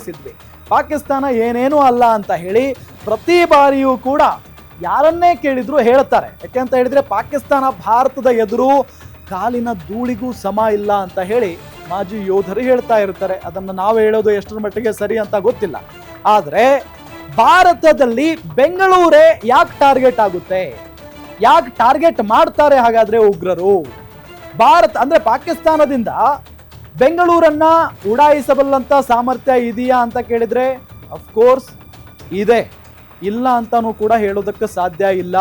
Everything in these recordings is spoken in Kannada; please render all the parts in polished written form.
ತಿಳಿಸಿದ್ವಿ. ಪಾಕಿಸ್ತಾನ ಏನೇನೂ ಅಲ್ಲ ಅಂತ ಹೇಳಿ ಪ್ರತಿ ಬಾರಿಯೂ ಕೂಡ ಯಾರನ್ನೇ ಕೇಳಿದ್ರು ಹೇಳ್ತಾರೆ. ಯಾಕೆಂತ ಹೇಳಿದ್ರೆ ಪಾಕಿಸ್ತಾನ ಭಾರತದ ಎದುರು ಕಾಲಿನ ಧೂಳಿಗೂ ಸಮ ಇಲ್ಲ ಅಂತ ಹೇಳಿ ಮಾಜಿ ಯೋಧರು ಹೇಳ್ತಾ ಇರ್ತಾರೆ. ಅದನ್ನು ನಾವು ಹೇಳೋದು ಎಷ್ಟರ ಮಟ್ಟಿಗೆ ಸರಿ ಅಂತ ಗೊತ್ತಿಲ್ಲ. ಆದರೆ ಭಾರತದಲ್ಲಿ ಬೆಂಗಳೂರೇ ಯಾಕೆ ಟಾರ್ಗೆಟ್ ಆಗುತ್ತೆ, ಯಾಕೆ ಟಾರ್ಗೆಟ್ ಮಾಡ್ತಾರೆ ಹಾಗಾದ್ರೆ ಉಗ್ರರು? ಭಾರತ ಅಂದ್ರೆ ಪಾಕಿಸ್ತಾನದಿಂದ ಬೆಂಗಳೂರನ್ನ ಉಡಾಯಿಸಬಲ್ಲಂತ ಸಾಮರ್ಥ್ಯ ಇದೆಯಾ ಅಂತ ಕೇಳಿದ್ರೆ ಅಫ್ಕೋರ್ಸ್ ಇದೆ, ಇಲ್ಲ ಅಂತಾನೂ ಕೂಡ ಹೇಳೋದಕ್ಕೆ ಸಾಧ್ಯ ಇಲ್ಲ.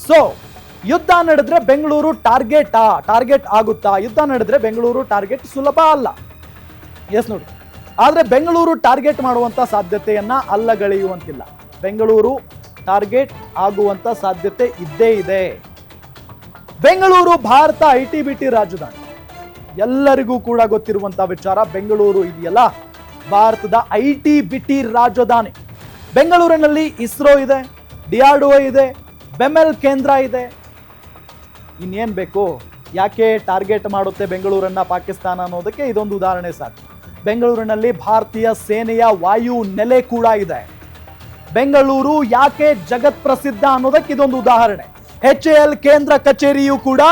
ಸೊ ಯುದ್ಧ ನಡೆದ್ರೆ ಬೆಂಗಳೂರು ಟಾರ್ಗೆಟ್ ಆಗುತ್ತಾ? ಯುದ್ಧ ನಡೆದ್ರೆ ಬೆಂಗಳೂರು ಟಾರ್ಗೆಟ್ ಸುಲಭ ಅಲ್ಲ. ಎಸ್ ನೋಡಿ, ಆದ್ರೆ ಬೆಂಗಳೂರು ಟಾರ್ಗೆಟ್ ಮಾಡುವಂತ ಸಾಧ್ಯತೆಯನ್ನ ಅಲ್ಲಗಳೆಯುವಂತಿಲ್ಲ. ಬೆಂಗಳೂರು ಟಾರ್ಗೆಟ್ ಆಗುವಂತ ಸಾಧ್ಯತೆ ಇದ್ದೇ ಇದೆ. ಬೆಂಗಳೂರು ಭಾರತ ITBT ರಾಜಧಾನಿ, ಎಲ್ಲರಿಗೂ ಕೂಡ ಗೊತ್ತಿರುವಂತ ವಿಚಾರ. ಬೆಂಗಳೂರು ಇದೆಯಲ್ಲ ಭಾರತದ ITBT ರಾಜಧಾನಿ. ಬೆಂಗಳೂರಿನಲ್ಲಿ ಇಸ್ರೋ ಇದೆ, DRDO ಇದೆ, ಬೆಮೆಲ್ ಕೇಂದ್ರ ಇದೆ. ಇನ್ನೇನ್ ಬೇಕು? ಯಾಕೆ ಟಾರ್ಗೆಟ್ ಮಾಡುತ್ತೆ ಬೆಂಗಳೂರನ್ನ ಪಾಕಿಸ್ತಾನ ಅನ್ನೋದಕ್ಕೆ ಇದೊಂದು ಉದಾಹರಣೆ ಸಾಕು. ಬೆಂಗಳೂರಿನಲ್ಲಿ ಭಾರತೀಯ ಸೇನೆಯ ವಾಯು ನೆಲೆ ಕೂಡ ಇದೆ. ಬೆಂಗಳೂರು ಯಾಕೆ ಜಗತ್ ಪ್ರಸಿದ್ಧ ಅನ್ನೋದಕ್ಕೆ ಇದೊಂದು ಉದಾಹರಣೆ. HAL ಕೇಂದ್ರ ಕಚೇರಿಯು ಕೂಡ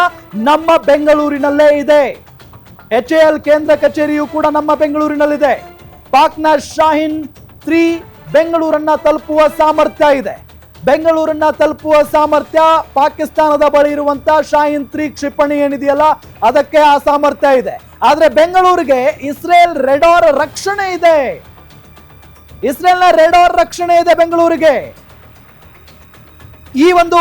ನಮ್ಮ ಬೆಂಗಳೂರಿನಲ್ಲೇ ಇದೆ. HAL ಕೇಂದ್ರ ಕಚೇರಿಯು ಕೂಡ ನಮ್ಮ ಬೆಂಗಳೂರಿನಲ್ಲಿದೆ. ಪಾಕ್ನ ಶಾಹಿನ್ 3 ಬೆಂಗಳೂರನ್ನ ತಲುಪುವ ಸಾಮರ್ಥ್ಯ ಇದೆ. ಬೆಂಗಳೂರನ್ನ ತಲುಪುವ ಸಾಮರ್ಥ್ಯ ಪಾಕಿಸ್ತಾನದ ಬಳಿ ಇರುವಂತಹ ಶಾಹಿನ್ 3 ಕ್ಷಿಪಣಿ ಏನಿದೆಯಲ್ಲ ಅದಕ್ಕೆ ಆ ಸಾಮರ್ಥ್ಯ ಇದೆ. ಆದ್ರೆ ಬೆಂಗಳೂರಿಗೆ ಇಸ್ರೇಲ್ ರೆಡಾರ್ ರಕ್ಷಣೆ ಇದೆ. ಇಸ್ರೇಲ್ನ ರೆಡಾರ್ ರಕ್ಷಣೆ ಇದೆ ಬೆಂಗಳೂರಿಗೆ. ಈ ಒಂದು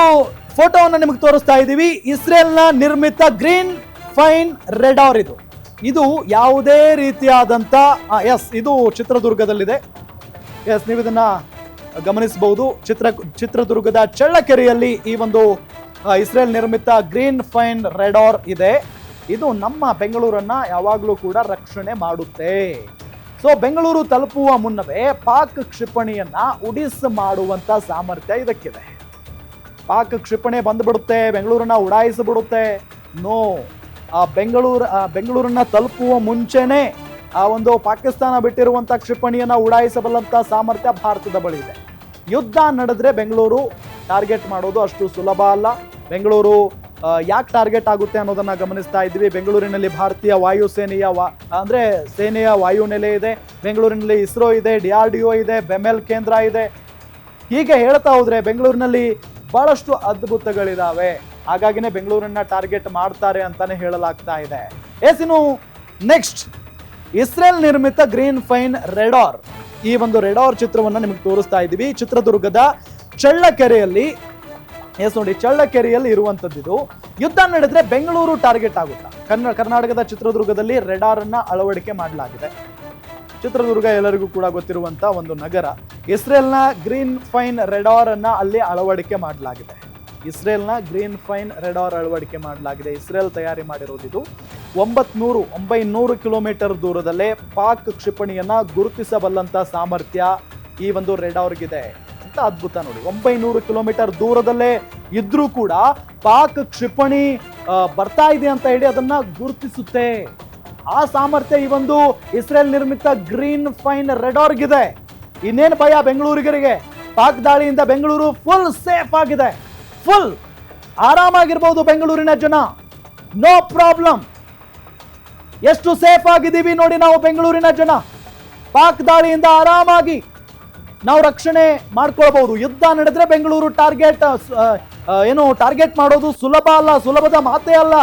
ಫೋಟೋವನ್ನು ನಿಮಗೆ ತೋರಿಸ್ತಾ ಇದ್ದೀವಿ. ಇಸ್ರೇಲ್ನ ನಿರ್ಮಿತ ಗ್ರೀನ್ ಫೈನ್ ರೆಡಾರ್ ಇದು ಯಾವುದೇ ರೀತಿಯಾದಂತ ಇದು ಚಿತ್ರದುರ್ಗದಲ್ಲಿದೆ. ನೀವು ಇದನ್ನ ಗಮನಿಸಬಹುದು. ಚಿತ್ರದುರ್ಗದ ಚಳ್ಳಕೆರೆಯಲ್ಲಿ ಈ ಒಂದು ಇಸ್ರೇಲ್ ನಿರ್ಮಿತ ಗ್ರೀನ್ ಫೈನ್ ರೆಡಾರ್ ಇದೆ. ಇದು ನಮ್ಮ ಬೆಂಗಳೂರನ್ನ ಯಾವಾಗಲೂ ಕೂಡ ರಕ್ಷಣೆ ಮಾಡುತ್ತೆ. ಸೊ ಬೆಂಗಳೂರು ತಲುಪುವ ಮುನ್ನವೇ ಪಾಕ್ ಕ್ಷಿಪಣಿಯನ್ನ ಉಡಿಸ್ ಮಾಡುವಂತ ಸಾಮರ್ಥ್ಯ ಇದಕ್ಕಿದೆ. ಪಾಕ್ ಕ್ಷಿಪಣಿ ಬಂದ್ಬಿಡುತ್ತೆ, ಬೆಂಗಳೂರನ್ನ ಉಡಾಯಿಸಿಬಿಡುತ್ತೆ. ನೋ, ಬೆಂಗಳೂರನ್ನ ತಲುಪುವ ಮುಂಚೆನೆ ಆ ಒಂದು ಪಾಕಿಸ್ತಾನ ಬಿಟ್ಟಿರುವಂತ ಕ್ಷಿಪಣಿಯನ್ನ ಉಡಾಯಿಸಬಲ್ಲಂತ ಸಾಮರ್ಥ್ಯ ಭಾರತದ ಬಳಿ ಇದೆ. ಯುದ್ಧ ನಡೆದ್ರೆ ಬೆಂಗಳೂರು ಟಾರ್ಗೆಟ್ ಮಾಡೋದು ಅಷ್ಟು ಸುಲಭ ಅಲ್ಲ. ಬೆಂಗಳೂರು ಯಾಕೆ ಟಾರ್ಗೆಟ್ ಆಗುತ್ತೆ ಅನ್ನೋದನ್ನ ಗಮನಿಸ್ತಾ ಇದ್ವಿ. ಬೆಂಗಳೂರಿನಲ್ಲಿ ಭಾರತೀಯ ವಾಯುಸೇನೆಯ ಸೇನೆಯ ವಾಯುನೆಲೆ ಇದೆ. ಬೆಂಗಳೂರಿನಲ್ಲಿ ಇಸ್ರೋ ಇದೆ, DRDO ಇದೆ, ಬೆಮೆಲ್ ಕೇಂದ್ರ ಇದೆ. ಹೀಗೆ ಹೇಳ್ತಾ ಹೋದ್ರೆ ಬೆಂಗಳೂರಿನಲ್ಲಿ ಬಹಳಷ್ಟು ಅದ್ಭುತಗಳಿದಾವೆ. ಹಾಗಾಗಿನೇ ಬೆಂಗಳೂರನ್ನ ಟಾರ್ಗೆಟ್ ಮಾಡ್ತಾರೆ ಅಂತಾನೆ ಹೇಳಲಾಗ್ತಾ ಇದೆ. ಇನ್ನು ನೆಕ್ಸ್ಟ್ ಇಸ್ರೇಲ್ ನಿರ್ಮಿತ ಗ್ರೀನ್ ಫೈನ್ ರೆಡಾರ್, ಈ ಒಂದು ರೆಡಾರ್ ಚಿತ್ರವನ್ನ ನಿಮಗೆ ತೋರಿಸ್ತಾ ಇದ್ದೀವಿ. ಚಿತ್ರದುರ್ಗದ ಚಳ್ಳಕೆರೆಯಲ್ಲಿ ನೋಡಿ, ಚಳ್ಳಕೆರೆಯಲ್ಲಿ ಇರುವಂತದ್ದು. ಯುದ್ಧ ನಡೆದ್ರೆ ಬೆಂಗಳೂರು ಟಾರ್ಗೆಟ್ ಆಗುತ್ತಾ? ಕರ್ನಾಟಕದ ಚಿತ್ರದುರ್ಗದಲ್ಲಿ ರೆಡಾರ್ ಅನ್ನ ಅಳವಡಿಕೆ ಮಾಡಲಾಗಿದೆ. ಚಿತ್ರದುರ್ಗ ಎಲ್ಲರಿಗೂ ಕೂಡ ಗೊತ್ತಿರುವಂತ ಒಂದು ನಗರ. ಇಸ್ರೇಲ್ನ ಗ್ರೀನ್ ಫೈನ್ ರೆಡಾರ್ ಅನ್ನ ಅಲ್ಲಿ ಅಳವಡಿಕೆ ಮಾಡಲಾಗಿದೆ. ಇಸ್ರೇಲ್ ತಯಾರಿ ಮಾಡಿರೋದು 900 ಕಿಲೋಮೀಟರ್ ದೂರದಲ್ಲೇ ಪಾಕ್ ಕ್ಷಿಪಣಿಯನ್ನ ಗುರುತಿಸಬಲ್ಲಂತ ಸಾಮರ್ಥ್ಯ ಈ ಒಂದು ರೆಡಾರ್ಗಿದೆ. ಅಂತ ಅದ್ಭುತ ನೋಡಿ. 900 ಕಿಲೋಮೀಟರ್ ದೂರದಲ್ಲೇ ಇದ್ರೂ ಕೂಡ ಪಾಕ್ ಕ್ಷಿಪಣಿ ಬರ್ತಾ ಇದೆ ಅಂತ ಹೇಳಿ ಅದನ್ನ ಗುರುತಿಸುತ್ತೆ. ಆ ಸಾಮರ್ಥ್ಯ ಈ ಒಂದು ಇಸ್ರೇಲ್ ನಿರ್ಮಿತ ಗ್ರೀನ್ ಫೈನ್ ರೆಡಾರ್ಗಿದೆ. ಇನ್ನೇನು ಭಯ ಬೆಂಗಳೂರಿಗರಿಗೆ? ಪಾಕ್ ದಾಳಿಯಿಂದ ಬೆಂಗಳೂರು ಫುಲ್ ಸೇಫ್ ಆಗಿದೆ. ಫುಲ್ ಆರಾಮಾಗಿರ್ಬೋದು ಬೆಂಗಳೂರಿನ ಜನ, ನೋ ಪ್ರಾಬ್ಲಮ್. ಎಷ್ಟು ಸೇಫ್ ಆಗಿದ್ದೀವಿ ನೋಡಿ ನಾವು ಬೆಂಗಳೂರಿನ ಜನ. ಪಾಕ್ ದಾಳಿಯಿಂದ ಆರಾಮಾಗಿ ನಾವು ರಕ್ಷಣೆ ಮಾಡ್ಕೊಳ್ಬಹುದು. ಯುದ್ಧ ನಡೆದ್ರೆ ಬೆಂಗಳೂರು ಟಾರ್ಗೆಟ್ ಮಾಡೋದು ಸುಲಭ ಅಲ್ಲ, ಸುಲಭದ ಮಾತೇ ಅಲ್ಲ.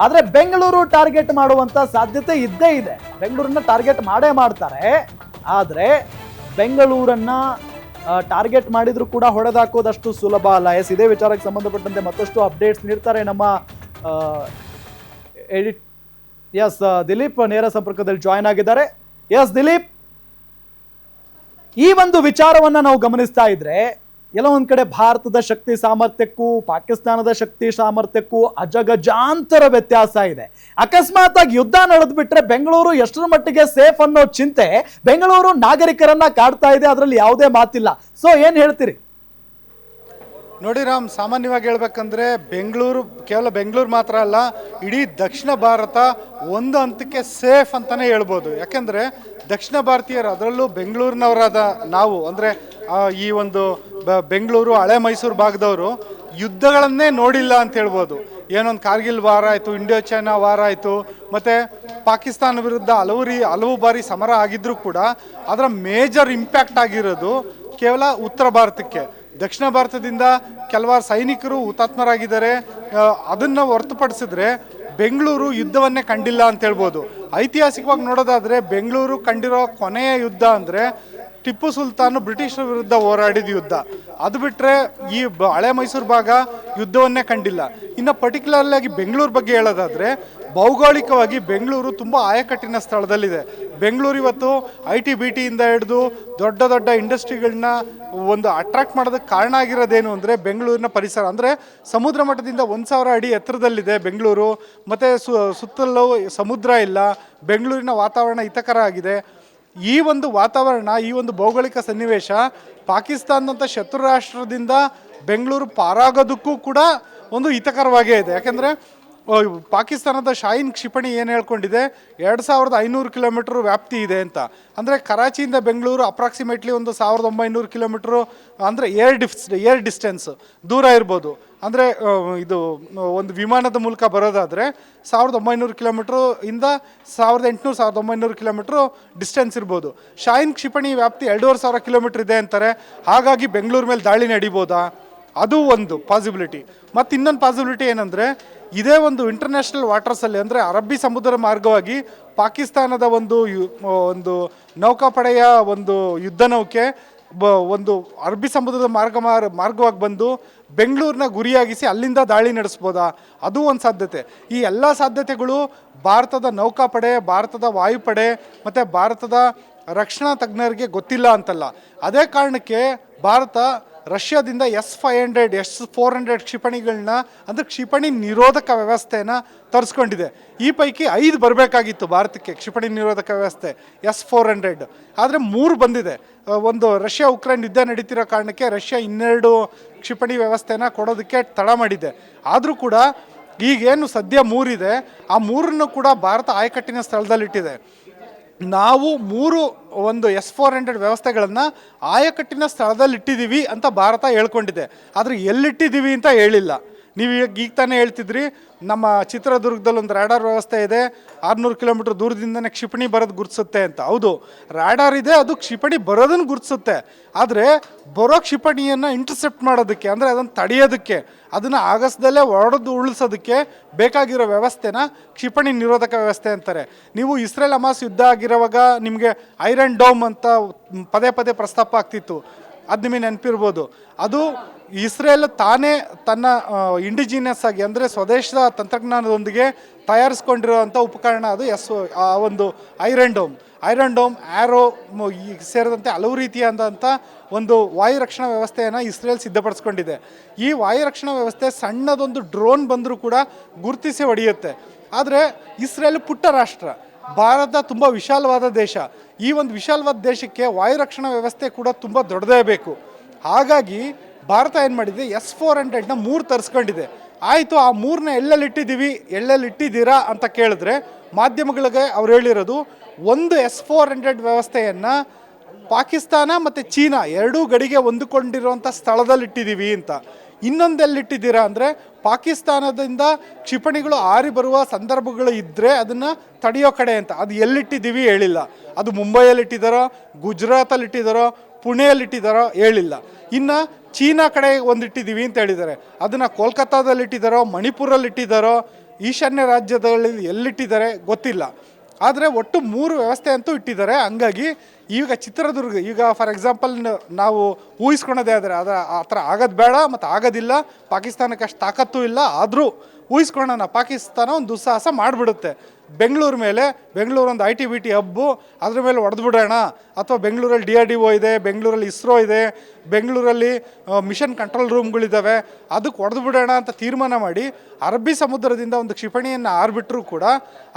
ಆದ್ರೆ ಬೆಂಗಳೂರು ಟಾರ್ಗೆಟ್ ಮಾಡುವಂತ ಸಾಧ್ಯತೆ ಇದ್ದೇ ಇದೆ. ಬೆಂಗಳೂರನ್ನ ಟಾರ್ಗೆಟ್ ಮಾಡೇ ಮಾಡ್ತಾರೆ. ಆದ್ರೆ ಬೆಂಗಳೂರನ್ನ ಟಾರ್ಗೆಟ್ ಮಾಡಿದ್ರು ಕೂಡ ಹೊಡೆದಾಕೋದಷ್ಟು ಸುಲಭ ಅಲ್ಲ. ಇದೇ ವಿಚಾರಕ್ಕೆ ಸಂಬಂಧಪಟ್ಟಂತೆ ಮತ್ತಷ್ಟು ಅಪ್ಡೇಟ್ಸ್ ನೀಡ್ತಾರೆ ನಮ್ಮ ದಿಲೀಪ್ ನೇರ ಸಂಪರ್ಕದಲ್ಲಿ ಜಾಯ್ನ್ ಆಗಿದ್ದಾರೆ. ದಿಲೀಪ್, ಈ ಒಂದು ವಿಚಾರವನ್ನ ನಾವು ಗಮನಿಸ್ತಾ ಇದ್ರೆ ಎಲ್ಲ ಒಂದ್ ಕಡೆ ಭಾರತದ ಶಕ್ತಿ ಸಾಮರ್ಥ್ಯಕ್ಕೂ ಪಾಕಿಸ್ತಾನದ ಶಕ್ತಿ ಸಾಮರ್ಥ್ಯಕ್ಕೂ ಅಜಗಜಾಂತರ ವ್ಯತ್ಯಾಸ ಇದೆ. ಅಕಸ್ಮಾತ್ ಆಗಿ ಯುದ್ಧ ನಡೆದ್ಬಿಟ್ರೆ ಬೆಂಗಳೂರು ಎಷ್ಟರ ಮಟ್ಟಿಗೆ ಸೇಫ್ ಅನ್ನೋ ಚಿಂತೆ ಬೆಂಗಳೂರು ನಾಗರಿಕರನ್ನ ಕಾಡ್ತಾ ಇದೆ. ಅದರಲ್ಲಿ ಯಾವುದೇ ಮಾತಿಲ್ಲ. ಸೊ ಏನ್ ಹೇಳ್ತೀರಿ? ನೋಡಿ ರಾಮ್, ಸಾಮಾನ್ಯವಾಗಿ ಹೇಳ್ಬೇಕಂದ್ರೆ ಕೇವಲ ಬೆಂಗಳೂರು ಮಾತ್ರ ಅಲ್ಲ, ಇಡೀ ದಕ್ಷಿಣ ಭಾರತ ಒಂದು ಹಂತಕ್ಕೆ ಸೇಫ್ ಅಂತಾನೆ ಹೇಳ್ಬೋದು. ಯಾಕೆಂದ್ರೆ ದಕ್ಷಿಣ ಭಾರತೀಯರು ಅದರಲ್ಲೂ ಬೆಂಗಳೂರಿನವರಾದ ನಾವು ಅಂದರೆ ಈ ಒಂದು ಬೆಂಗಳೂರು ಹಳೆ ಮೈಸೂರು ಭಾಗದವರು ಯುದ್ಧಗಳನ್ನೇ ನೋಡಿಲ್ಲ ಅಂತ ಹೇಳ್ಬೋದು. ಏನೊಂದು ಕಾರ್ಗಿಲ್ ವಾರ ಆಯಿತು, ಇಂಡೋ ಚೈನಾ ವಾರ ಆಯಿತು, ಮತ್ತು ಪಾಕಿಸ್ತಾನ ವಿರುದ್ಧ ಹಲವು ಬಾರಿ ಸಮರ ಆಗಿದ್ರೂ ಕೂಡ ಅದರ ಮೇಜರ್ ಇಂಪ್ಯಾಕ್ಟ್ ಆಗಿರೋದು ಕೇವಲ ಉತ್ತರ ಭಾರತಕ್ಕೆ. ದಕ್ಷಿಣ ಭಾರತದಿಂದ ಕೆಲವಾರು ಸೈನಿಕರು ಹುತಾತ್ಮರಾಗಿದ್ದಾರೆ. ಅದನ್ನು ಹೊರತುಪಡಿಸಿದ್ರೆ ಬೆಂಗಳೂರು ಯುದ್ಧವನ್ನೇ ಕಂಡಿಲ್ಲ ಅಂತ ಹೇಳ್ಬೋದು. ಐತಿಹಾಸಿಕವಾಗಿ ನೋಡೋದಾದರೆ ಬೆಂಗಳೂರು ಕಂಡಿರೋ ಕೊನೆಯ ಯುದ್ಧ ಅಂದರೆ ಟಿಪ್ಪು ಸುಲ್ತಾನ್ ಬ್ರಿಟಿಷರ ವಿರುದ್ಧ ಹೋರಾಡಿದ ಯುದ್ಧ. ಅದು ಬಿಟ್ಟರೆ ಈ ಹಳೆ ಮೈಸೂರು ಭಾಗ ಯುದ್ಧವನ್ನೇ ಕಂಡಿಲ್ಲ. ಇನ್ನು ಪರ್ಟಿಕ್ಯುಲರ್ಲಿ ಆಗಿ ಬೆಂಗಳೂರು ಬಗ್ಗೆ ಹೇಳೋದಾದರೆ ಭೌಗೋಳಿಕವಾಗಿ ಬೆಂಗಳೂರು ತುಂಬ ಆಯಕಟ್ಟಿನ ಸ್ಥಳದಲ್ಲಿದೆ. ಬೆಂಗಳೂರು ಇವತ್ತು IT-BTಯಿಂದ ಹಿಡಿದು ದೊಡ್ಡ ದೊಡ್ಡ ಇಂಡಸ್ಟ್ರಿಗಳನ್ನ ಒಂದು ಅಟ್ರಾಕ್ಟ್ ಮಾಡೋದಕ್ಕೆ ಕಾರಣ ಆಗಿರೋದೇನು ಅಂದರೆ ಬೆಂಗಳೂರಿನ ಪರಿಸರ. ಅಂದರೆ ಸಮುದ್ರ ಮಟ್ಟದಿಂದ 1000 ಅಡಿ ಎತ್ತರದಲ್ಲಿದೆ ಬೆಂಗಳೂರು, ಮತ್ತು ಸುತ್ತಲೂ ಸಮುದ್ರ ಇಲ್ಲ. ಬೆಂಗಳೂರಿನ ವಾತಾವರಣ ಹಿತಕರ ಆಗಿದೆ. ಈ ಒಂದು ವಾತಾವರಣ, ಈ ಒಂದು ಭೌಗೋಳಿಕ ಸನ್ನಿವೇಶ ಪಾಕಿಸ್ತಾನದಂಥ ಶತ್ರು ರಾಷ್ಟ್ರದಿಂದ ಬೆಂಗಳೂರು ಪಾರಾಗೋದಕ್ಕೂ ಕೂಡ ಒಂದು ಹಿತಕರವಾಗೇ ಇದೆ. ಯಾಕೆಂದರೆ ಪಾಕಿಸ್ತಾನದ ಶಾಹೀನ್ ಕ್ಷಿಪಣಿ ಏನು ಹೇಳ್ಕೊಂಡಿದೆ 2500 ಕಿಲೋಮೀಟ್ರ್ ವ್ಯಾಪ್ತಿ ಇದೆ ಅಂತ. ಅಂದರೆ ಕರಾಚಿಯಿಂದ ಬೆಂಗಳೂರು ಅಪ್ರಾಕ್ಸಿಮೇಟ್ಲಿ ಒಂದು 1900 ಕಿಲೋಮೀಟ್ರು, ಅಂದರೆ ಏರ್ ಡಿಸ್ಟೆನ್ಸ್ ದೂರ ಇರ್ಬೋದು. ಅಂದರೆ ಇದು ಒಂದು ವಿಮಾನದ ಮೂಲಕ ಬರೋದಾದರೆ 1900 ಕಿಲೋಮೀಟ್ರು ಇಂದ 1800-1900 ಕಿಲೋಮೀಟ್ರು ಡಿಸ್ಟೆನ್ಸ್ ಇರ್ಬೋದು. ಶಾಹೀನ್ ಕ್ಷಿಪಣಿ ವ್ಯಾಪ್ತಿ 2500 ಕಿಲೋಮೀಟ್ರ್ ಇದೆ ಅಂತಾರೆ. ಹಾಗಾಗಿ ಬೆಂಗಳೂರು ಮೇಲೆ ದಾಳಿ ನಡಿಬೋದಾ? ಅದು ಒಂದು ಪಾಸಿಬಿಲಿಟಿ. ಮತ್ತು ಇನ್ನೊಂದು ಪಾಸಿಬಿಲಿಟಿ ಏನಂದರೆ ಇದೇ ಒಂದು ಇಂಟರ್ನ್ಯಾಷನಲ್ ವಾಟರ್ಸಲ್ಲಿ, ಅಂದರೆ ಅರಬ್ಬಿ ಸಮುದ್ರ ಮಾರ್ಗವಾಗಿ ಪಾಕಿಸ್ತಾನದ ಒಂದು ನೌಕಾಪಡೆಯ ಒಂದು ಯುದ್ಧ ನೌಕೆ ಒಂದು ಅರಬ್ಬಿ ಸಮುದ್ರದ ಮಾರ್ಗವಾಗಿ ಬಂದು ಬೆಂಗಳೂರನ್ನ ಗುರಿಯಾಗಿಸಿ ಅಲ್ಲಿಂದ ದಾಳಿ ನಡೆಸ್ಬೋದಾ? ಅದು ಒಂದು ಸಾಧ್ಯತೆ. ಈ ಎಲ್ಲ ಸಾಧ್ಯತೆಗಳು ಭಾರತದ ನೌಕಾಪಡೆ, ಭಾರತದ ವಾಯುಪಡೆ ಮತ್ತು ಭಾರತದ ರಕ್ಷಣಾ ತಜ್ಞರಿಗೆ ಗೊತ್ತಿಲ್ಲ ಅಂತಲ್ಲ. ಅದೇ ಕಾರಣಕ್ಕೆ ಭಾರತ ರಷ್ಯಾದಿಂದ S-500 S-400 ಕ್ಷಿಪಣಿಗಳನ್ನ, ಅಂದರೆ ಕ್ಷಿಪಣಿ ನಿರೋಧಕ ವ್ಯವಸ್ಥೆನ ತರಿಸ್ಕೊಂಡಿದೆ. ಈ ಪೈಕಿ 5 ಬರಬೇಕಾಗಿತ್ತು ಭಾರತಕ್ಕೆ ಕ್ಷಿಪಣಿ ನಿರೋಧಕ ವ್ಯವಸ್ಥೆ S-400, ಆದರೆ 3 ಬಂದಿದೆ. ಒಂದು ರಷ್ಯಾ ಉಕ್ರೇನ್ ಯುದ್ಧ ನಡೀತಿರೋ ಕಾರಣಕ್ಕೆ ರಷ್ಯಾ 12 ಕ್ಷಿಪಣಿ ವ್ಯವಸ್ಥೆನ ಕೊಡೋದಕ್ಕೆ ತಡ ಮಾಡಿದೆ. ಆದರೂ ಕೂಡ ಈಗೇನು ಸದ್ಯ 3 ಇದೆ, ಆ 3 ಕೂಡ ಭಾರತ ಆಯಕಟ್ಟಿನ ಸ್ಥಳದಲ್ಲಿಟ್ಟಿದೆ. ನಾವು 3 ಒಂದು S-400 ವ್ಯವಸ್ಥೆಗಳನ್ನು ಆಯಕಟ್ಟಿನ ಸ್ಥಳದಲ್ಲಿ ಇಟ್ಟಿದ್ದೀವಿ ಅಂತ ಭಾರತ ಹೇಳ್ಕೊಂಡಿದೆ. ಆದರೆ ಎಲ್ಲಿಟ್ಟಿದ್ದೀವಿ ಅಂತ ಹೇಳಿಲ್ಲ. ನೀವು ಈಗ ತಾನೇ ಹೇಳ್ತಿದ್ರಿ ನಮ್ಮ ಚಿತ್ರದುರ್ಗದಲ್ಲಿ ಒಂದು ರ್ಯಾಡಾರ್ ವ್ಯವಸ್ಥೆ ಇದೆ, 600 ಕಿಲೋಮೀಟ್ರ್ ದೂರದಿಂದನೇ ಕ್ಷಿಪಣಿ ಬರೋದು ಗುರುತಿಸುತ್ತೆ ಅಂತ. ಹೌದು, ರ್ಯಾಡಾರ್ ಇದೆ, ಅದು ಕ್ಷಿಪಣಿ ಬರೋದನ್ನು ಗುರುತಿಸುತ್ತೆ. ಆದರೆ ಬರೋ ಕ್ಷಿಪಣಿಯನ್ನು ಇಂಟರ್ಸೆಪ್ಟ್ ಮಾಡೋದಕ್ಕೆ, ಅಂದರೆ ಅದನ್ನು ತಡೆಯೋದಕ್ಕೆ, ಅದನ್ನು ಆಗಸದಲ್ಲೇ ಹೊಡೆದು ಉಳಿಸೋದಕ್ಕೆ ಬೇಕಾಗಿರೋ ವ್ಯವಸ್ಥೆನ ಕ್ಷಿಪಣಿ ನಿರೋಧಕ ವ್ಯವಸ್ಥೆ ಅಂತಾರೆ. ನೀವು ಇಸ್ರೇಲ್ ಹಮಾಸ್ ಯುದ್ಧ ಆಗಿರೋವಾಗ ನಿಮಗೆ ಐರನ್ ಡೋಮ್ ಅಂತ ಪದೇ ಪದೇ ಪ್ರಸ್ತಾಪ ಆಗ್ತಿತ್ತು, ಅದು ನಿಮಗೆ ನೆನಪಿರ್ಬೋದು. ಅದು ಇಸ್ರೇಲ್ ತಾನೇ ತನ್ನ ಇಂಡಿಜಿನಿಯಸ್ ಆಗಿ, ಅಂದರೆ ಸ್ವದೇಶದ ತಂತ್ರಜ್ಞಾನದೊಂದಿಗೆ ತಯಾರಿಸ್ಕೊಂಡಿರೋವಂಥ ಉಪಕರಣ ಅದು. ಆ ಒಂದು ಐರನ್ ಡೋಮ್, ಆ್ಯರೋ ಸೇರಿದಂತೆ ಹಲವು ರೀತಿಯಾದಂಥ ಒಂದು ವಾಯು ರಕ್ಷಣಾ ವ್ಯವಸ್ಥೆಯನ್ನು ಇಸ್ರೇಲ್ ಸಿದ್ಧಪಡಿಸ್ಕೊಂಡಿದೆ. ಈ ವಾಯು ರಕ್ಷಣಾ ವ್ಯವಸ್ಥೆ ಸಣ್ಣದೊಂದು ಡ್ರೋನ್ ಬಂದರೂ ಕೂಡ ಗುರುತಿಸಿ ಹೊಡೆಯುತ್ತೆ. ಆದರೆ ಇಸ್ರೇಲ್ ಪುಟ್ಟ ರಾಷ್ಟ್ರ, ಭಾರತ ತುಂಬ ವಿಶಾಲವಾದ ದೇಶ. ಈ ಒಂದು ವಿಶಾಲವಾದ ದೇಶಕ್ಕೆ ವಾಯು ರಕ್ಷಣಾ ವ್ಯವಸ್ಥೆ ಕೂಡ ತುಂಬ ದೊಡ್ಡದೇ ಬೇಕು. ಹಾಗಾಗಿ ಭಾರತ ಏನು ಮಾಡಿದೆ, S-400ನ 3 ತರಿಸ್ಕೊಂಡಿದೆ. ಆಯಿತು, ಆ 3ನ ಎಲ್ಲೆಲ್ಲಿಟ್ಟಿದ್ದೀರಾ ಅಂತ ಕೇಳಿದ್ರೆ ಮಾಧ್ಯಮಗಳಿಗೆ ಅವ್ರು ಹೇಳಿರೋದು, ಒಂದು S-400 ವ್ಯವಸ್ಥೆಯನ್ನು ಪಾಕಿಸ್ತಾನ ಮತ್ತು ಚೀನಾ ಎರಡೂ ಗಡಿಗೆ ಹೊಂದಿಕೊಂಡಿರುವಂಥ ಸ್ಥಳದಲ್ಲಿಟ್ಟಿದ್ದೀವಿ ಅಂತ. ಇನ್ನೊಂದೆಲ್ಲಿಟ್ಟಿದ್ದೀರಾ ಅಂದರೆ ಪಾಕಿಸ್ತಾನದಿಂದ ಕ್ಷಿಪಣಿಗಳು ಹಾರಿ ಬರುವ ಸಂದರ್ಭಗಳು ಇದ್ದರೆ ಅದನ್ನು ತಡೆಯೋ ಕಡೆ ಅಂತ. ಅದು ಎಲ್ಲಿಟ್ಟಿದ್ದೀವಿ ಹೇಳಿಲ್ಲ. ಅದು ಮುಂಬೈಯಲ್ಲಿಟ್ಟಿದ್ದಾರೋ, ಗುಜರಾತಲ್ಲಿಟ್ಟಿದ್ದಾರೋ, ಪುಣೆಯಲ್ಲಿಟ್ಟಿದ್ದಾರೋ ಹೇಳಿಲ್ಲ. ಇನ್ನು ಚೀನಾ ಕಡೆ ಒಂದಿಟ್ಟಿದ್ದೀವಿ ಅಂತ ಹೇಳಿದ್ದಾರೆ. ಅದನ್ನು ಕೋಲ್ಕತ್ತಾದಲ್ಲಿಟ್ಟಿದ್ದಾರೋ, ಮಣಿಪುರಲ್ಲಿಟ್ಟಿದ್ದಾರೋ, ಈಶಾನ್ಯ ರಾಜ್ಯದಲ್ಲಿ ಎಲ್ಲಿಟ್ಟಿದ್ದಾರೆ ಗೊತ್ತಿಲ್ಲ. ಆದರೆ ಒಟ್ಟು 3 ವ್ಯವಸ್ಥೆ ಅಂತೂ ಇಟ್ಟಿದ್ದಾರೆ. ಹಂಗಾಗಿ ಈಗ ಚಿತ್ರದುರ್ಗ, ಈಗ ಫಾರ್ ಎಕ್ಸಾಂಪಲ್ ನಾವು ಊಹಿಸ್ಕೊಳೋದೇ ಆದರೆ ಆ ಥರ ಆಗೋದು ಬೇಡ ಮತ್ತು ಆಗೋದಿಲ್ಲ. ಪಾಕಿಸ್ತಾನಕ್ಕೆ ಅಷ್ಟು ತಾಕತ್ತೂ ಇಲ್ಲ. ಆದರೂ ಊಹಿಸ್ಕೊಳ್ಳೋಣ, ಪಾಕಿಸ್ತಾನ ಒಂದು ದುಸ್ಸಾಹಸ ಮಾಡಿಬಿಡುತ್ತೆ ಬೆಂಗಳೂರು ಮೇಲೆ. ಬೆಂಗಳೂರು ಒಂದು IT-BT ಹಬ್ಬು, ಅದ್ರ ಮೇಲೆ ಹೊಡೆದ್ಬಿಡೋಣ. ಅಥವಾ ಬೆಂಗಳೂರಲ್ಲಿ DRDO ಇದೆ, ಬೆಂಗಳೂರಲ್ಲಿ ಇಸ್ರೋ ಇದೆ, ಬೆಂಗಳೂರಲ್ಲಿ ಮಿಷನ್ ಕಂಟ್ರೋಲ್ ರೂಮ್ಗಳಿದ್ದಾವೆ, ಅದಕ್ಕೆ ಹೊಡೆದ್ಬಿಡೋಣ ಅಂತ ತೀರ್ಮಾನ ಮಾಡಿ ಅರಬ್ಬಿ ಸಮುದ್ರದಿಂದ ಒಂದು ಕ್ಷಿಪಣಿಯನ್ನು ಆರ್ಬಿಟ್ರೂ ಕೂಡ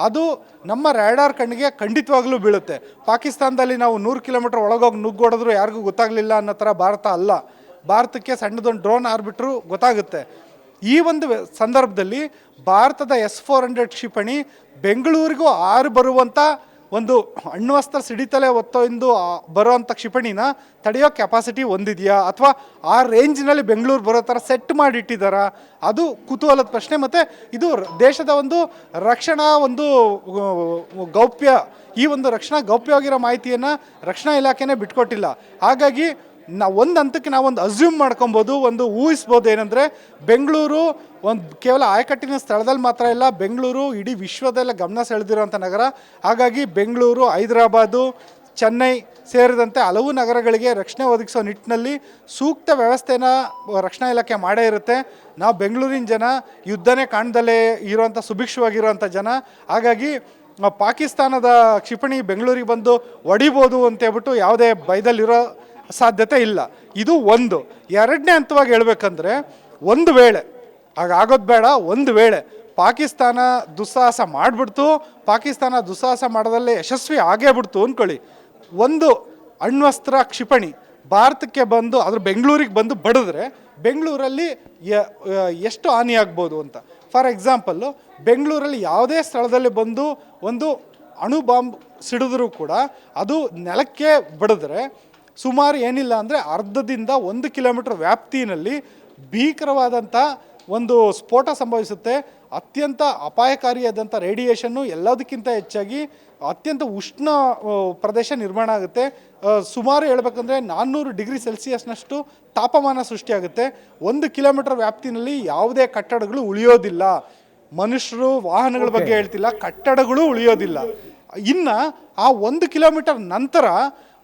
ಅದು ನಮ್ಮ ರ್ಯಾಡಾರ್ ಕಣ್ಣಿಗೆ ಖಂಡಿತವಾಗ್ಲೂ ಬೀಳುತ್ತೆ. ಪಾಕಿಸ್ತಾನದಲ್ಲಿ ನಾವು 100 ಕಿಲೋಮೀಟ್ರ್ ಒಳಗೋಗಿ ನುಗ್ಗೋಡಿದ್ರು ಯಾರಿಗೂ ಗೊತ್ತಾಗಲಿಲ್ಲ ಅನ್ನೋ ಥರ ಭಾರತ ಅಲ್ಲ. ಭಾರತಕ್ಕೆ ಸಣ್ಣದೊಂದು ಡ್ರೋನ್ ಆರ್ಬಿಟ್ರೂ ಗೊತ್ತಾಗುತ್ತೆ. ಈ ಒಂದು ಸಂದರ್ಭದಲ್ಲಿ ಭಾರತದ S-400 ಕ್ಷಿಪಣಿ ಬೆಂಗಳೂರಿಗೂ ಹಾರಿ ಬರುವಂಥ ಒಂದು ಅಣ್ವಸ್ತ್ರ ಸಿಡಿತಲೇ ಒತ್ತೊಂದು ಬರೋವಂಥ ಕ್ಷಿಪಣಿನ ತಡೆಯೋ ಕೆಪಾಸಿಟಿ ಹೊಂದಿದೆಯಾ, ಅಥವಾ ಆ ರೇಂಜ್ನಲ್ಲಿ ಬೆಂಗಳೂರು ಬರೋ ಥರ ಸೆಟ್ ಮಾಡಿಟ್ಟಿದ್ದಾರಾ? ಅದು ಕುತೂಹಲದ ಪ್ರಶ್ನೆ. ಮತ್ತು ಇದು ದೇಶದ ಒಂದು ರಕ್ಷಣಾ ಒಂದು ಗೌಪ್ಯ, ಈ ಒಂದು ರಕ್ಷಣಾ ಗೌಪ್ಯವಾಗಿರೋ ಮಾಹಿತಿಯನ್ನು ರಕ್ಷಣಾ ಇಲಾಖೆನೇ ಬಿಟ್ಕೊಟ್ಟಿಲ್ಲ. ಹಾಗಾಗಿ ಒಂದು ಹಂತಕ್ಕೆ ನಾವೊಂದು ಅಸ್ಯೂಮ್ ಮಾಡ್ಕೊಬೋದು, ಒಂದು ಊಹಿಸ್ಬೋದು ಏನಂದರೆ, ಬೆಂಗಳೂರು ಒಂದು ಕೇವಲ ಆಯಕಟ್ಟಿನ ಸ್ಥಳದಲ್ಲಿ ಮಾತ್ರ ಇಲ್ಲ, ಬೆಂಗಳೂರು ಇಡೀ ವಿಶ್ವದಲ್ಲೇ ಗಮನ ಸೆಳೆದಿರುವಂಥ ನಗರ. ಹಾಗಾಗಿ ಬೆಂಗಳೂರು, ಹೈದರಾಬಾದು, ಚೆನ್ನೈ ಸೇರಿದಂತೆ ಹಲವು ನಗರಗಳಿಗೆ ರಕ್ಷಣೆ ಒದಗಿಸೋ ನಿಟ್ಟಿನಲ್ಲಿ ಸೂಕ್ತ ವ್ಯವಸ್ಥೆನ ರಕ್ಷಣಾ ಇಲಾಖೆ ಮಾಡೇ ಇರುತ್ತೆ. ನಾವು ಬೆಂಗಳೂರಿನ ಜನ ಯುದ್ಧನೇ ಕಾಣ್ದಲೇ ಇರೋವಂಥ ಸುಭಿಕ್ಷವಾಗಿರೋವಂಥ ಜನ. ಹಾಗಾಗಿ ಪಾಕಿಸ್ತಾನದ ಕ್ಷಿಪಣಿ ಬೆಂಗಳೂರಿಗೆ ಬಂದು ಹೊಡಿಬೋದು ಅಂತೇಳ್ಬಿಟ್ಟು ಯಾವುದೇ ಭಯದಲ್ಲಿರೋ ಸಾಧ್ಯತೆ ಇಲ್ಲ. ಇದು ಒಂದು. ಎರಡನೇ ಹಂತವಾಗಿ ಹೇಳ್ಬೇಕಂದ್ರೆ, ಒಂದು ವೇಳೆ ಹಾಗಾಗೋದು ಬೇಡ, ಒಂದು ವೇಳೆ ಪಾಕಿಸ್ತಾನ ದುಸ್ಸಾಹಸ ಮಾಡಿಬಿಡ್ತು, ಪಾಕಿಸ್ತಾನ ದುಸ್ಸಾಹಸ ಮಾಡೋದಲ್ಲೇ ಯಶಸ್ವಿ ಆಗೇ ಬಿಡ್ತು ಅಂದ್ಕೊಳ್ಳಿ, ಒಂದು ಅಣ್ವಸ್ತ್ರ ಕ್ಷಿಪಣಿ ಭಾರತಕ್ಕೆ ಬಂದು ಅದ್ರ ಬೆಂಗಳೂರಿಗೆ ಬಂದು ಬಡಿದ್ರೆ ಬೆಂಗಳೂರಲ್ಲಿ ಎಷ್ಟು ಹಾನಿ ಆಗ್ಬೋದು ಅಂತ. ಫಾರ್ ಎಕ್ಸಾಂಪಲ್ಲು, ಬೆಂಗಳೂರಲ್ಲಿ ಯಾವುದೇ ಸ್ಥಳದಲ್ಲಿ ಬಂದು ಒಂದು ಅಣು ಬಾಂಬ್ ಸಿಡಿದ್ರೂ ಕೂಡ ಅದು ನೆಲಕ್ಕೆ ಬಡಿದ್ರೆ ಸುಮಾರು ಏನಿಲ್ಲ ಅಂದರೆ ಅರ್ಧದಿಂದ 1 ಕಿಲೋಮೀಟರ್ ವ್ಯಾಪ್ತಿಯಲ್ಲಿ ಭೀಕರವಾದಂಥ ಒಂದು ಸ್ಫೋಟ ಸಂಭವಿಸುತ್ತೆ. ಅತ್ಯಂತ ಅಪಾಯಕಾರಿಯಾದಂಥ ರೇಡಿಯೇಷನ್ನು, ಎಲ್ಲದಕ್ಕಿಂತ ಹೆಚ್ಚಾಗಿ ಅತ್ಯಂತ ಉಷ್ಣ ಪ್ರದೇಶ ನಿರ್ಮಾಣ ಆಗುತ್ತೆ. ಸುಮಾರು ಹೇಳ್ಬೇಕಂದ್ರೆ 400 ಡಿಗ್ರಿ ಸೆಲ್ಸಿಯಸ್ನಷ್ಟು ತಾಪಮಾನ ಸೃಷ್ಟಿಯಾಗುತ್ತೆ. 1 ಕಿಲೋಮೀಟರ್ ವ್ಯಾಪ್ತಿನಲ್ಲಿ ಯಾವುದೇ ಕಟ್ಟಡಗಳು ಉಳಿಯೋದಿಲ್ಲ. ಮನುಷ್ಯರು, ವಾಹನಗಳ ಬಗ್ಗೆ ಹೇಳ್ತಿಲ್ಲ, ಕಟ್ಟಡಗಳು ಉಳಿಯೋದಿಲ್ಲ. ಇನ್ನು ಆ 1 ಕಿಲೋಮೀಟರ್ ನಂತರ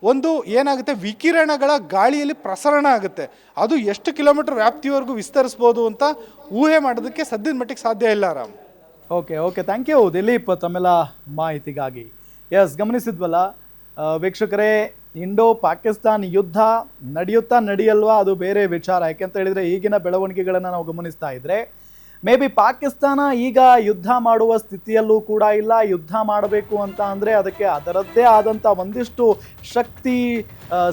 ಒಂದು ಏನಾಗುತ್ತೆ, ವಿಕಿರಣಗಳ ಗಾಳಿಯಲ್ಲಿ ಪ್ರಸರಣ ಆಗುತ್ತೆ. ಅದು ಎಷ್ಟು ಕಿಲೋಮೀಟರ್ ವ್ಯಾಪ್ತಿವರೆಗೂ ವಿಸ್ತರಿಸ್ಬೋದು ಅಂತ ಊಹೆ ಮಾಡೋದಕ್ಕೆ ಸದ್ಯದ ಮಟ್ಟಿಗೆ ಸಾಧ್ಯ ಇಲ್ಲ. Ram, okay, thank you Dilip ತಮ್ಮೆಲ್ಲ ಮಾಹಿತಿಗಾಗಿ. ಎಸ್, ಗಮನಿಸಿದ್ವಲ್ಲ ವೀಕ್ಷಕರೇ, ಇಂಡೋ ಪಾಕಿಸ್ತಾನ್ ಯುದ್ಧ ನಡೆಯಲ್ವಾ ಅದು ಬೇರೆ ವಿಚಾರ. ಯಾಕೆಂತ ಹೇಳಿದರೆ ಈಗಿನ ಬೆಳವಣಿಗೆಗಳನ್ನು ನಾವು ಗಮನಿಸ್ತಾ ಇದ್ರೆ ಮೇ ಬಿ ಪಾಕಿಸ್ತಾನ ಈಗ ಯುದ್ಧ ಮಾಡುವ ಸ್ಥಿತಿಯಲ್ಲೂ ಕೂಡ ಇಲ್ಲ. ಯುದ್ಧ ಮಾಡಬೇಕು ಅಂತ ಅಂದರೆ ಅದಕ್ಕೆ ಅದರದ್ದೇ ಆದಂಥ ಒಂದಿಷ್ಟು ಶಕ್ತಿ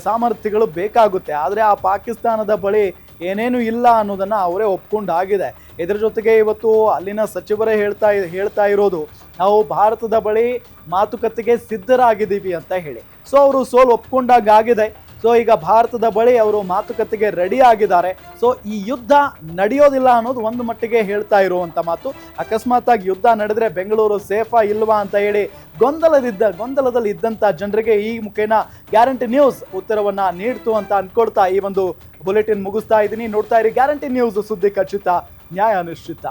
ಸಾಮರ್ಥ್ಯಗಳು ಬೇಕಾಗುತ್ತೆ. ಆದರೆ ಆ ಪಾಕಿಸ್ತಾನದ ಬಳಿ ಏನೇನು ಇಲ್ಲ ಅನ್ನೋದನ್ನು ಅವರೇ ಒಪ್ಕೊಂಡಾಗಿದೆ. ಇದರ ಜೊತೆಗೆ ಇವತ್ತು ಅಲ್ಲಿನ ಸಚಿವರೇ ಹೇಳ್ತಾ ಇರೋದು, ನಾವು ಭಾರತದ ಬಳಿ ಮಾತುಕತೆಗೆ ಸಿದ್ಧರಾಗಿದ್ದೀವಿ ಅಂತ ಹೇಳಿ. ಸೊ ಅವರು ಸೋಲು ಒಪ್ಕೊಂಡಾಗಿದೆ. ಸೊ ಈಗ ಭಾರತದ ಬಳಿ ಅವರು ಮಾತುಕತೆಗೆ ರೆಡಿ ಆಗಿದ್ದಾರೆ. ಸೊ ಈ ಯುದ್ಧ ನಡೆಯೋದಿಲ್ಲ ಅನ್ನೋದು ಒಂದು ಮಟ್ಟಿಗೆ ಹೇಳ್ತಾ ಇರುವಂಥ ಮಾತು. ಅಕಸ್ಮಾತ್ ಆಗಿ ಯುದ್ಧ ನಡೆದ್ರೆ ಬೆಂಗಳೂರು ಸೇಫಾ ಇಲ್ವಾ ಅಂತ ಹೇಳಿ ಗೊಂದಲದಲ್ಲಿ ಇದ್ದಂಥ ಜನರಿಗೆ ಈ ಮುಖೇನ ಗ್ಯಾರಂಟಿ ನ್ಯೂಸ್ ಉತ್ತರವನ್ನ ನೀಡ್ತು ಅಂತ ಅನ್ಕೊಳ್ತಾ ಈ ಒಂದು ಬುಲೆಟಿನ್ ಮುಗಿಸ್ತಾ ಇದ್ದೀನಿ. ನೋಡ್ತಾ ಇರಿ ಗ್ಯಾರಂಟಿ ನ್ಯೂಸ್, ಸುದ್ದಿ ಖಚಿತ, ನ್ಯಾಯ ನಿಶ್ಚಿತ.